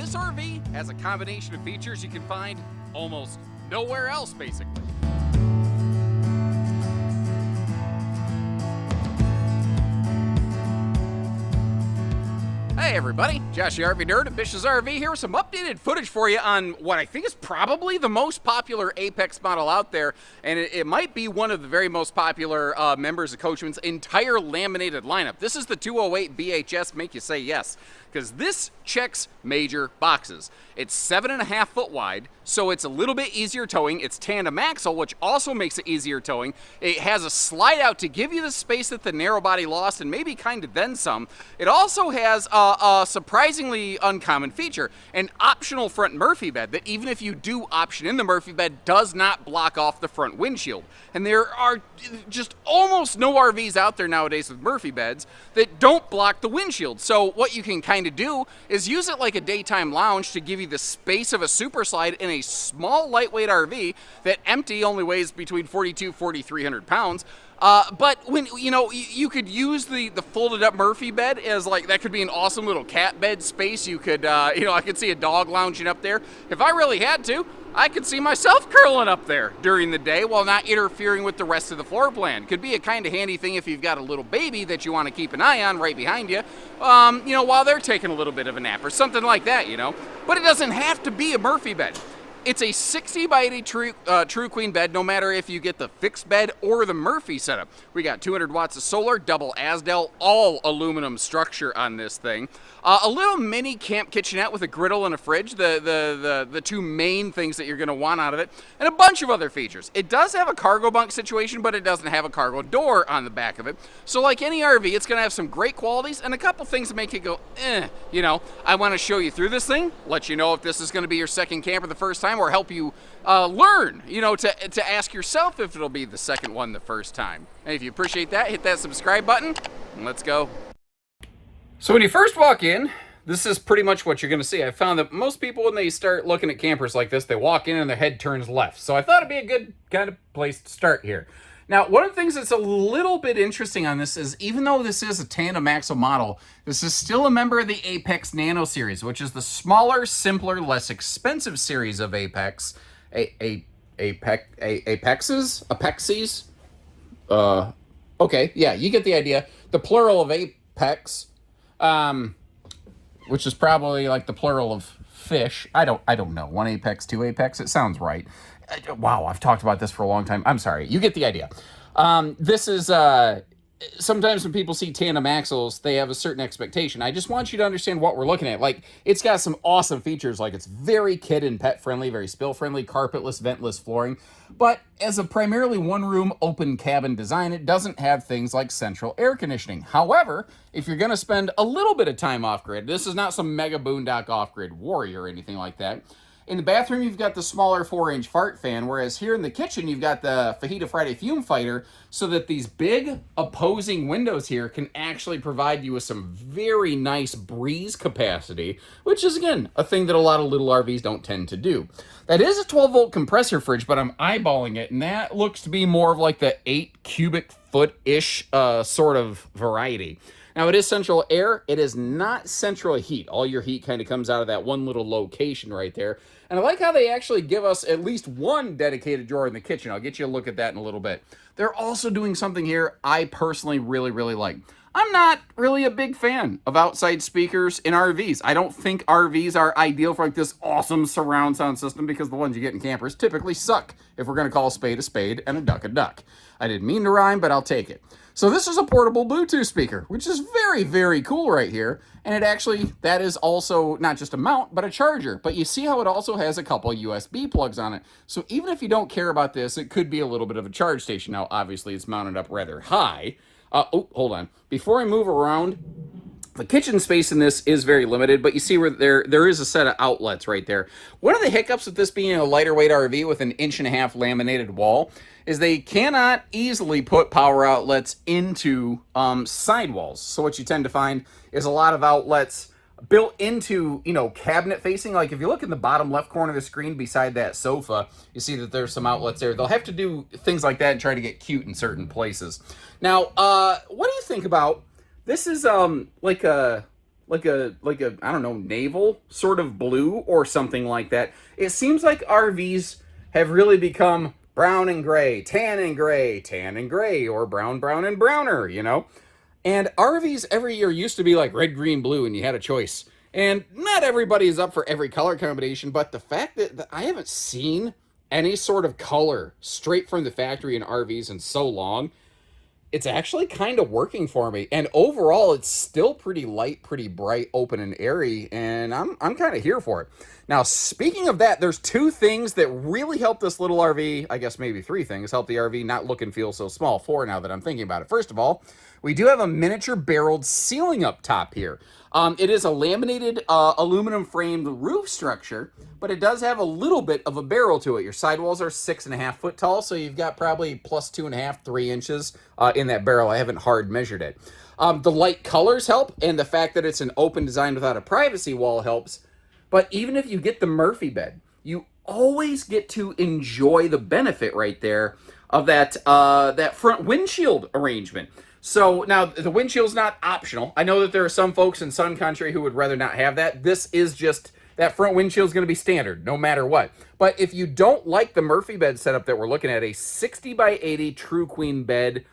This RV has a combination of features you can find almost nowhere else, basically. Hey everybody, Josh the RV Nerd at Bish's RV here with some updated footage for you on what I think is probably the most popular Apex model out there, and it might be one of the very most popular members of Coachmen's entire laminated lineup. This is the 208BHS Make You Say Yes, because this checks major boxes. It's 7.5 foot wide, so it's a little bit easier towing. It's tandem axle, which also makes it easier towing. It has a slide out to give you the space that the narrow body lost, and maybe kind of then some. It also has a surprisingly uncommon feature, an optional front Murphy bed that even if you do option in the Murphy bed, does not block off the front windshield. And there are just almost no RVs out there nowadays with Murphy beds that don't block the windshield. So what you can kind of do is use it like a daytime lounge to give you the space of a super slide in a small lightweight RV that empty only weighs between 4,300 pounds. But when, you know, you could use the folded up Murphy bed as like, that could be an awesome little cat bed space. You could, you know, I could see a dog lounging up there. If I really had to, I could see myself curling up there during the day while not interfering with the rest of the floor plan. Could be a kind of handy thing if you've got a little baby that you want to keep an eye on right behind you, you know, while they're taking a little bit of a nap or something like that, you know. But it doesn't have to be a Murphy bed. It's a 60 by 80 true queen bed, no matter if you get the fixed bed or the Murphy setup. We got 200 watts of solar, double Asdel, all aluminum structure on this thing. A little mini camp kitchenette with a griddle and a fridge, the two main things that you're going to want out of it, and a bunch of other features. It does have a cargo bunk situation, but it doesn't have a cargo door on the back of it. So like any RV, it's going to have some great qualities and a couple things that make it go, you know. I want to show you through this thing, let you know if this is going to be your second camper the first time, or help you learn, you know, to ask yourself if it'll be the second one the first time. And if you appreciate that, hit that subscribe button, and let's go. So when you first walk in, this is pretty much what you're going to see. I found that most people, when they start looking at campers like this, they walk in and their head turns left. So I thought it'd be a good kind of place to start here. Now, one of the things that's a little bit interesting on this is, even though this is a tandem axle model, this is still a member of the Apex Nano series, which is the smaller, simpler, less expensive series of Apex. Apexes? Okay, yeah, you get the idea. The plural of Apex, which is probably like the plural of fish. I don't know. One apex, two apex. It sounds right. Wow, I've talked about this for a long time. I'm sorry. You get the idea. This is, sometimes when people see tandem axles, they have a certain expectation. I just want you to understand what we're looking at. Like, it's got some awesome features, like it's very kid and pet friendly, very spill friendly, carpetless, ventless flooring. But as a primarily one-room open cabin design, it doesn't have things like central air conditioning. However, if you're going to spend a little bit of time off-grid, this is not some mega boondock off-grid warrior or anything like that. In the bathroom, you've got the smaller 4-inch fart fan, whereas here in the kitchen, you've got the Fajita Friday fume fighter, so that these big opposing windows here can actually provide you with some very nice breeze capacity, which is, again, a thing that a lot of little RVs don't tend to do. That is a 12-volt compressor fridge, but I'm eyeballing it, and that looks to be more of like the 8 cubic foot-ish sort of variety. Now, it is central air. It is not central heat. All your heat kind of comes out of that one little location right there. And I like how they actually give us at least one dedicated drawer in the kitchen. I'll get you a look at that in a little bit. They're also doing something here I personally really, really like. I'm not really a big fan of outside speakers in RVs. I don't think RVs are ideal for like this awesome surround sound system, because the ones you get in campers typically suck, if we're going to call a spade and a duck a duck. I didn't mean to rhyme, but I'll take it. So this is a portable Bluetooth speaker, which is very, very cool right here. And it actually, that is also not just a mount, but a charger. But you see how it also has a couple USB plugs on it. So even if you don't care about this, it could be a little bit of a charge station. Now, obviously, it's mounted up rather high. Oh, hold on. Before I move around, the kitchen space in this is very limited, but you see where there is a set of outlets right there. One of the hiccups with this being a lighter weight RV with an 1.5-inch laminated wall is they cannot easily put power outlets into sidewalls. So what you tend to find is a lot of outlets built into, you know, cabinet facing. Like if you look in the bottom left corner of the screen beside that sofa, you see that there's some outlets there. They'll have to do things like that and try to get cute in certain places. Now, what do you think about, this is like a I don't know, naval sort of blue or something like that. It seems like RVs have really become brown and gray, tan and gray, tan and gray, or brown, brown and browner, you know? And RVs every year used to be like red, green, blue, and you had a choice. And not everybody is up for every color combination, but the fact that I haven't seen any sort of color straight from the factory in RVs in so long, it's actually kind of working for me. And overall, it's still pretty light, pretty bright, open and airy, and I'm kind of here for it. Now, speaking of that, there's two things that really help this little RV, I guess maybe three things, help the RV not look and feel so small. Four now that I'm thinking about it. First of all, we do have a miniature barreled ceiling up top here. It is a laminated aluminum framed roof structure, but it does have a little bit of a barrel to it. Your sidewalls are 6.5 foot tall, so you've got probably plus 2.5, 3 inches in that barrel. I haven't hard measured it. The light colors help, and the fact that it's an open design without a privacy wall helps. But even if you get the Murphy bed, you always get to enjoy the benefit right there of that front windshield arrangement. So now the windshield's not optional. I know that there are some folks in Sun Country who would rather not have that. This is just, that front windshield's going to be standard no matter what. But if you don't like the Murphy bed setup that we're looking at, a 60 by 80 True Queen bed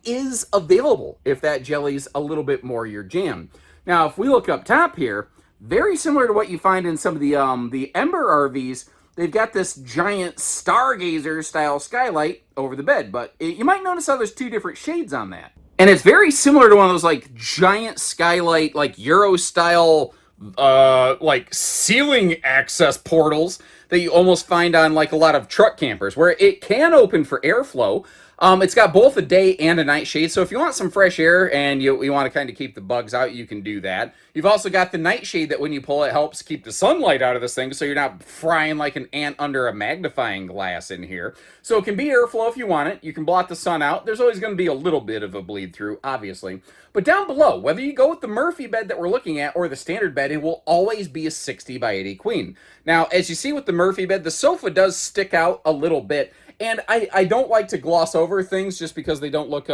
is available if that jelly's a little bit more your jam. Now, if we look up top here, very similar to what you find in some of the Ember RVs, they've got this giant stargazer style skylight over the bed, but you might notice how there's two different shades on that. And it's very similar to one of those like giant skylight, like Euro style, like ceiling access portals that you almost find on like a lot of truck campers, where it can open for airflow. It's got both a day and a night shade, so if you want some fresh air and you want to kind of keep the bugs out, you can do that. You've also got the night shade that when you pull it helps keep the sunlight out of this thing, so you're not frying like an ant under a magnifying glass in here. So it can be airflow if you want it. You can blot the sun out. There's always going to be a little bit of a bleed through, obviously. But down below, whether you go with the Murphy bed that we're looking at or the standard bed, it will always be a 60 by 80 queen. Now, as you see with the Murphy bed, the sofa does stick out a little bit. And I don't like to gloss over things just because they don't look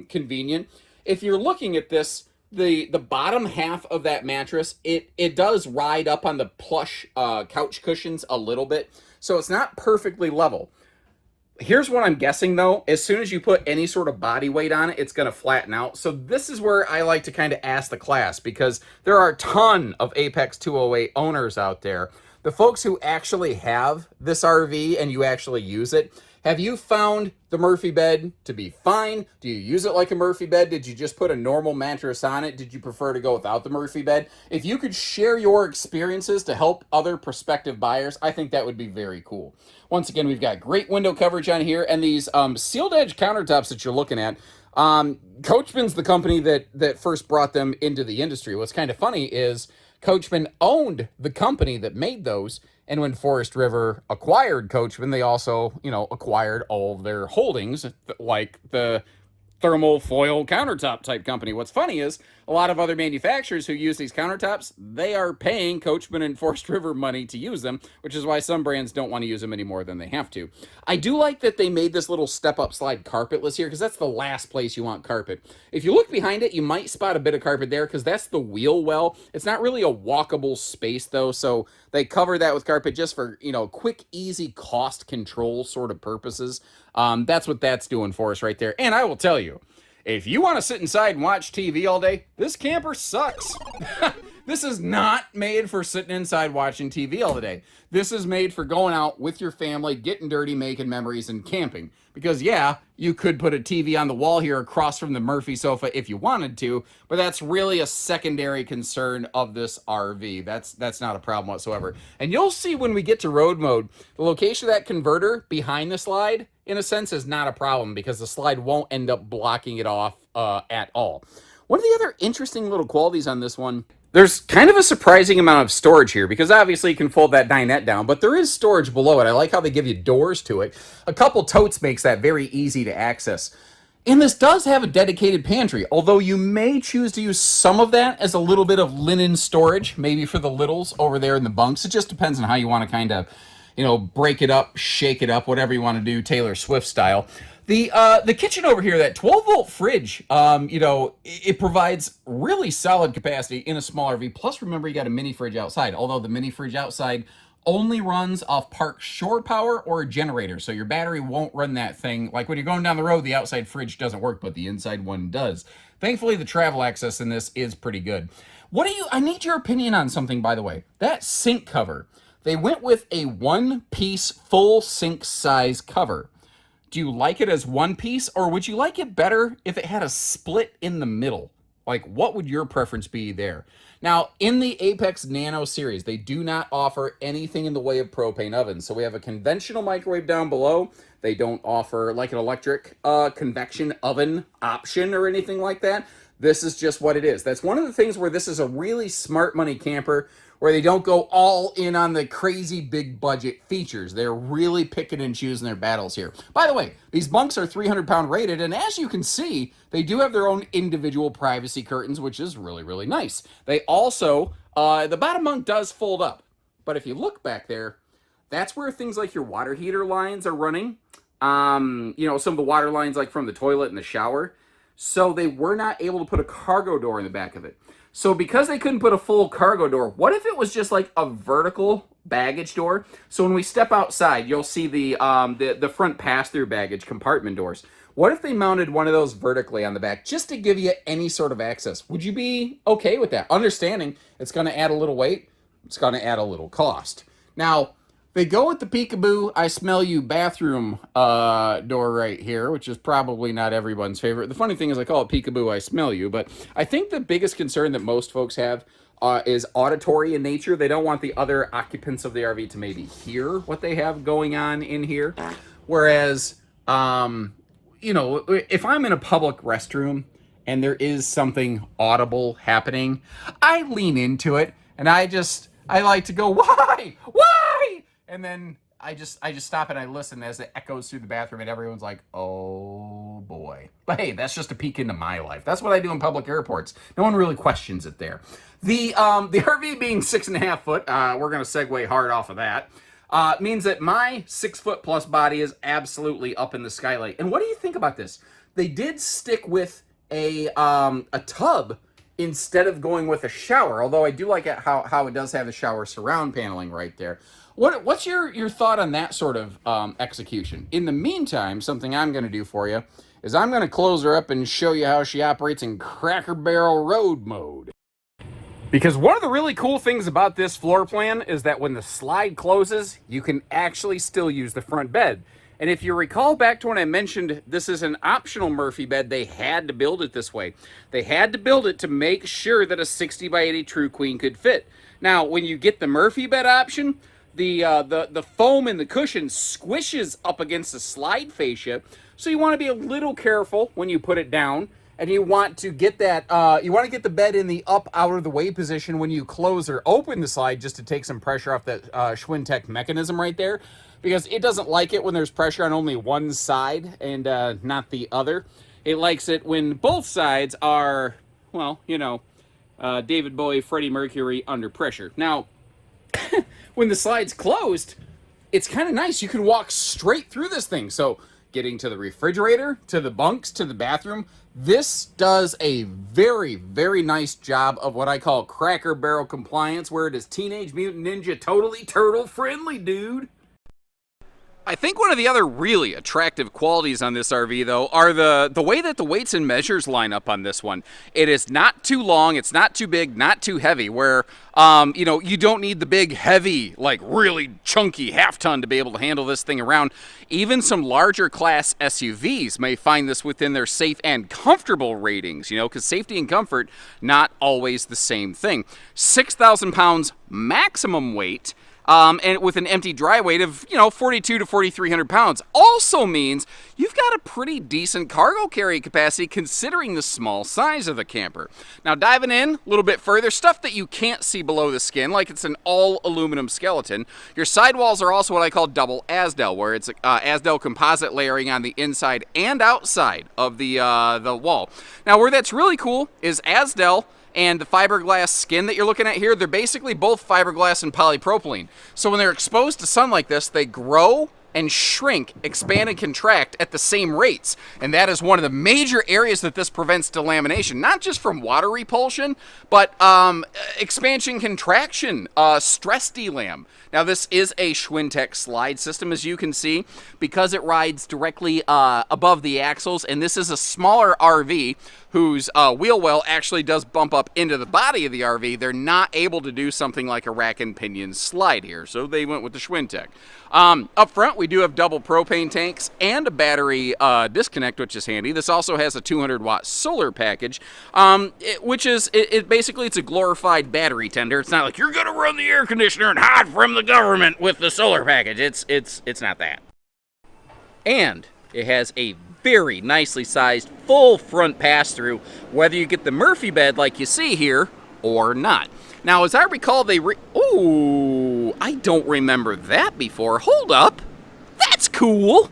convenient. If you're looking at this, the bottom half of that mattress, it does ride up on the plush couch cushions a little bit. So it's not perfectly level. Here's what I'm guessing, though. As soon as you put any sort of body weight on it, it's going to flatten out. So this is where I like to kind of ask the class, because there are a ton of Apex 208 owners out there. The folks who actually have this RV and you actually use it, have you found the Murphy bed to be fine? Do you use it like a Murphy bed? Did you just put a normal mattress on it? Did you prefer to go without the Murphy bed? If you could share your experiences to help other prospective buyers, I think that would be very cool. Once again, we've got great window coverage on here, and these sealed edge countertops that you're looking at, Coachmen's the company that first brought them into the industry. What's kind of funny is Coachmen owned the company that made those, and when Forest River acquired Coachmen, they also, acquired all of their holdings, like the thermal foil countertop type company. What's funny is a lot of other manufacturers who use these countertops, they are paying Coachmen and Forest River money to use them, which is why some brands don't want to use them any more than they have to. I do like that they made this little step-up slide carpetless here, because that's the last place you want carpet. If you look behind it, you might spot a bit of carpet there, because that's the wheel well. It's not really a walkable space, though, so they cover that with carpet just for, quick, easy cost control sort of purposes. That's what that's doing for us right there. And I will tell you, if you want to sit inside and watch TV all day, this camper sucks. This is not made for sitting inside watching TV all day. This is made for going out with your family, getting dirty, making memories, and camping. Because, yeah, you could put a TV on the wall here across from the Murphy sofa if you wanted to, but that's really a secondary concern of this RV. That's not a problem whatsoever. And you'll see when we get to road mode, the location of that converter behind the slide, in a sense, is not a problem because the slide won't end up blocking it off at all. One of the other interesting little qualities on this one, there's kind of a surprising amount of storage here because obviously you can fold that dinette down, but there is storage below it. I like how they give you doors to it. A couple totes makes that very easy to access. And this does have a dedicated pantry, although you may choose to use some of that as a little bit of linen storage, maybe for the littles over there in the bunks. It just depends on how you want to kind of, break it up, shake it up, whatever you want to do, Taylor Swift style. The kitchen over here, that 12-volt fridge, you know, it provides really solid capacity in a small RV. Plus, remember, you got a mini fridge outside. Although the mini fridge outside only runs off park shore power or a generator, so your battery won't run that thing. Like when you're going down the road, the outside fridge doesn't work, but the inside one does. Thankfully, the travel access in this is pretty good. I need your opinion on something, by the way. That sink cover. They went with a one-piece full sink size cover. Do you like it as one piece, or would you like it better if it had a split in the middle? Like, what would your preference be there? Now, in the Apex Nano series, they do not offer anything in the way of propane ovens. So we have a conventional microwave down below. They don't offer like an electric convection oven option or anything like that. This is just what it is. That's one of the things where this is a really smart money camper, where they don't go all in on the crazy big budget features. They're really picking and choosing their battles here. By the way, these bunks are 300-pound rated, and as you can see, they do have their own individual privacy curtains, which is really, really nice. They also, the bottom bunk does fold up, but if you look back there, that's where things like your water heater lines are running. You know, some of the water lines like from the toilet and the shower. So they were not able to put a cargo door in the back of it. So because they couldn't put a full cargo door, what if it was just like a vertical baggage door? So when we step outside, you'll see the front pass-through baggage compartment doors. What if they mounted one of those vertically on the back just to give you any sort of access? Would you be okay with that? Understanding it's going to add a little weight, it's going to add a little cost. Now, they go with the peekaboo, I smell you bathroom door right here, which is probably not everyone's favorite. The funny thing is I call it peekaboo, I smell you, but I think the biggest concern that most folks have is auditory in nature. They don't want the other occupants of the RV to maybe hear what they have going on in here. Whereas, you know, if I'm in a public restroom and there is something audible happening, I lean into it and I like to go, why? Why? And then I just stop and I listen as it echoes through the bathroom and everyone's like, oh boy. But hey, that's just a peek into my life. That's what I do in public airports. No one really questions it there. The RV being 6.5 foot, we're going to segue hard off of that, means that my 6 foot plus body is absolutely up in the skylight. And what do you think about this? They did stick with a tub instead of going with a shower, although I do like it how it does have the shower surround paneling right there. What's your thought on that sort of execution? In the meantime, something I'm going to do for you is I'm going to close her up and show you how she operates in Cracker Barrel Road mode. Because one of the really cool things about this floor plan is that when the slide closes, you can actually still use the front bed. And if you recall back to when I mentioned this is an optional Murphy bed, they had to build it this way. They had to build it to make sure that a 60 by 80 True Queen could fit. Now, when you get the Murphy bed option, the foam in the cushion squishes up against the slide fascia, so you want to be a little careful when you put it down, and you want to get that you want to get the bed in the up out of the way position when you close or open the slide, just to take some pressure off that Schwintek mechanism right there, because it doesn't like it when there's pressure on only one side and not the other. It likes it when both sides are, well, you know, David Bowie, Freddie Mercury under pressure. Now, when the slide's closed, it's kind of nice. You can walk straight through this thing. So getting to the refrigerator, to the bunks, to the bathroom, this does a very, very nice job of what I call Cracker Barrel compliance, where it is Teenage Mutant Ninja totally turtle friendly, dude. I think one of the other really attractive qualities on this RV, though, are the way that the weights and measures line up on this one. It is not too long, it's not too big, not too heavy, where, you know, you don't need the big, heavy, like really chunky half-ton to be able to handle this thing around. Even some larger class SUVs may find this within their safe and comfortable ratings, you know, because safety and comfort, not always the same thing. 6,000 pounds maximum weight. And with an empty dry weight of, you know, 4,200 to 4,300 pounds also means you've got a pretty decent cargo carry capacity considering the small size of the camper. Now, diving in a little bit further, stuff that you can't see below the skin, like it's an all aluminum skeleton. Your sidewalls are also what I call double Asdel, where it's Asdel composite layering on the inside and outside of the wall. Now, where that's really cool is Asdel and the fiberglass skin that you're looking at here, they're basically both fiberglass and polypropylene. So when they're exposed to sun like this, they grow and shrink, expand and contract at the same rates. And that is one of the major areas that this prevents delamination, not just from water repulsion, but expansion, contraction, stress delam. Now this is a Schwintek slide system, as you can see, because it rides directly above the axles, and this is a smaller RV whose wheel well actually does bump up into the body of the RV. They're not able to do something like a rack and pinion slide here, so they went with the Schwintek. Up front, we do have double propane tanks and a battery disconnect, which is handy. This also has a 200-watt solar package, which is basically it's a glorified battery tender. It's not like you're gonna run the air conditioner and hide from the government with the solar package. It's not that. And it has a very nicely sized full front pass-through, whether you get the Murphy bed like you see here or not. Now, as I recall, ooh, I don't remember that before. Hold up. That's cool.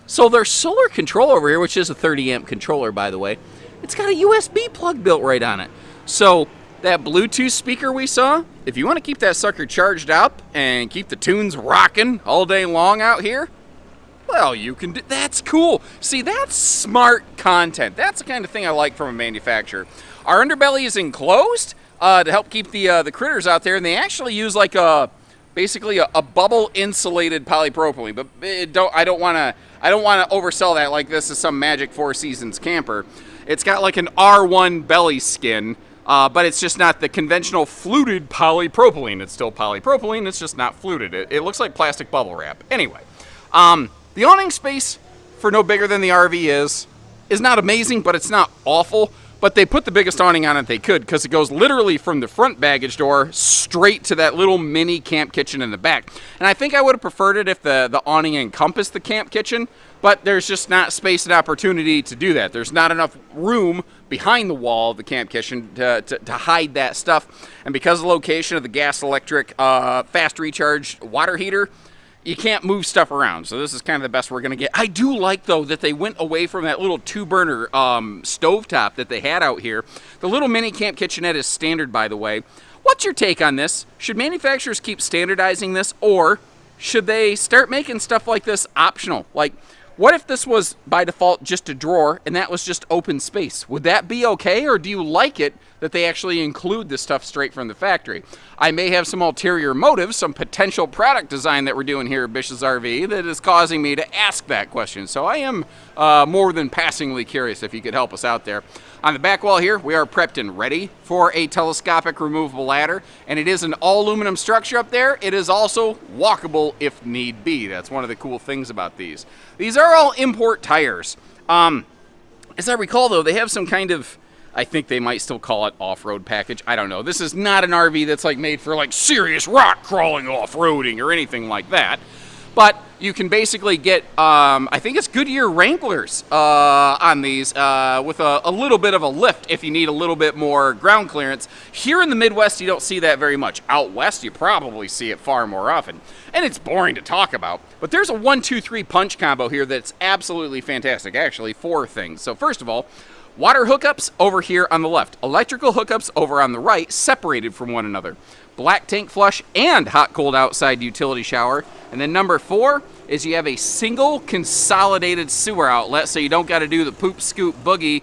So their solar controller over here, which is a 30-amp controller, by the way, it's got a USB plug built right on it. So that Bluetooth speaker we saw, if you want to keep that sucker charged up and keep the tunes rocking all day long out here, well, you can do. That's cool. See, that's smart content. That's the kind of thing I like from a manufacturer. Our underbelly is enclosed to help keep the critters out there, and they actually use like basically a bubble insulated polypropylene. But I don't want to oversell that like this is some magic Four Seasons camper. It's got like an R1 belly skin, but it's just not the conventional fluted polypropylene. It's still polypropylene. It's just not fluted. It looks like plastic bubble wrap. Anyway. The awning space for no bigger than the RV is not amazing, but it's not awful. But they put the biggest awning on it they could, because it goes literally from the front baggage door straight to that little mini camp kitchen in the back. And I think I would have preferred it if the awning encompassed the camp kitchen, but there's just not space and opportunity to do that. There's not enough room behind the wall of the camp kitchen to hide that stuff. And because of the location of the gas electric fast recharge water heater, you can't move stuff around, so this is kind of the best we're going to get. I do like, though, that they went away from that little two-burner stovetop that they had out here. The little mini camp kitchenette is standard, by the way. What's your take on this? Should manufacturers keep standardizing this, or should they start making stuff like this optional? Like, what if this was, by default, just a drawer, and that was just open space? Would that be okay, or do you like it that they actually include this stuff straight from the factory? I may have some ulterior motives, some potential product design that we're doing here at Bish's RV that is causing me to ask that question. So I am more than passingly curious if you could help us out there. On the back wall here, we are prepped and ready for a telescopic removable ladder, and it is an all-aluminum structure up there. It is also walkable if need be. That's one of the cool things about these. These are all import tires. As I recall, though, they have some kind of, I think they might still call it off-road package. I don't know. This is not an RV that's like made for like serious rock crawling off-roading or anything like that. But you can basically get, I think it's Goodyear Wranglers on these with a little bit of a lift if you need a little bit more ground clearance. Here in the Midwest, you don't see that very much. Out west, you probably see it far more often. And it's boring to talk about. But there's a 1-2-3 punch combo here that's absolutely fantastic. Actually, 4 things. So first of all, water hookups over here on the left. Electrical hookups over on the right, separated from one another. Black tank flush and hot-cold outside utility shower. And then number 4 is you have a single consolidated sewer outlet, so you don't got to do the poop scoop boogie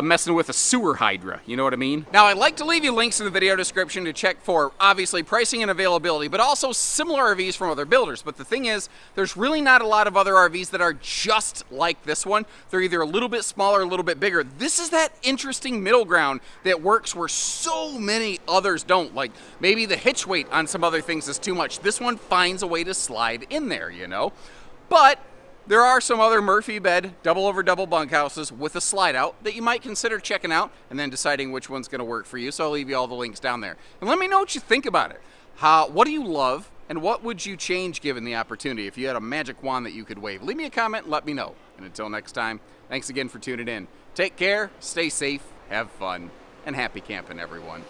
messing with a sewer hydra. You know what I mean? Now, I'd like to leave you links in the video description to check for, obviously, pricing and availability, but also similar RVs from other builders. But the thing is, there's really not a lot of other RVs that are just like this one. They're either a little bit smaller, a little bit bigger. This is that interesting middle ground that works where so many others don't. Like, maybe the hitch weight on some other things is too much. This one finds a way to slide in there, you know? But there are some other Murphy bed double over double bunkhouses with a slide out that you might consider checking out and then deciding which one's going to work for you. So I'll leave you all the links down there. And let me know what you think about it. What do you love and what would you change given the opportunity if you had a magic wand that you could wave? Leave me a comment and let me know. And until next time, thanks again for tuning in. Take care, stay safe, have fun, and happy camping, everyone.